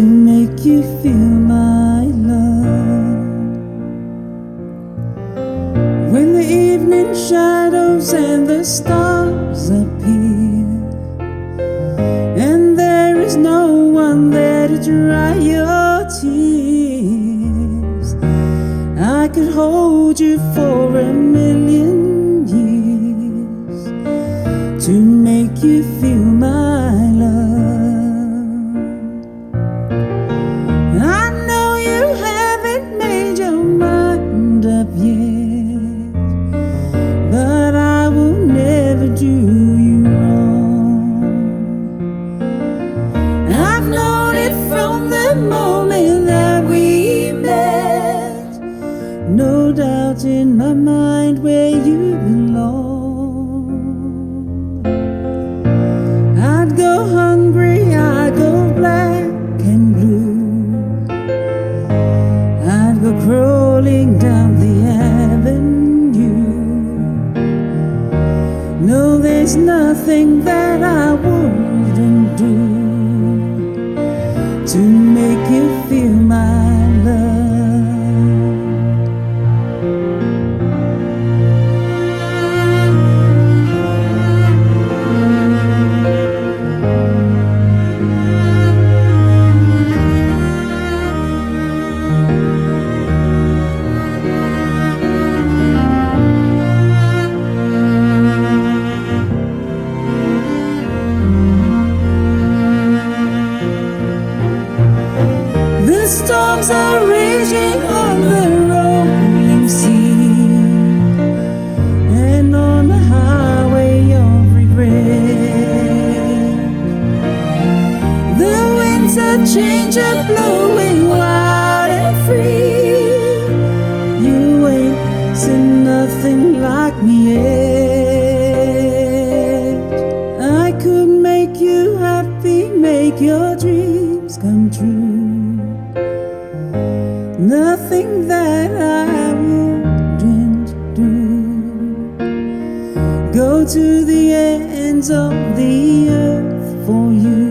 make you feel my love. When the evening shadows and the stars appear, and there is no one there to dry your tears, I could hold you for a million years to make you feel my love. I know you haven't made your mind up yet, but I will never do you wrong. I've known it from the moment that we met, no doubt in my mind where you belong. I'd go hungry, I'd go black and blue, I'd go crawling down the avenue. No, there's nothing that I wouldn't do to make you feel my love. The storms are raging on the rolling sea, and on the highway of regret. The winds of change are blowing wild and free. You ain't seen nothing like me yet. I could make you happy, make your dreams come true. Nothing that I wouldn't do. Go to the ends of the earth for you.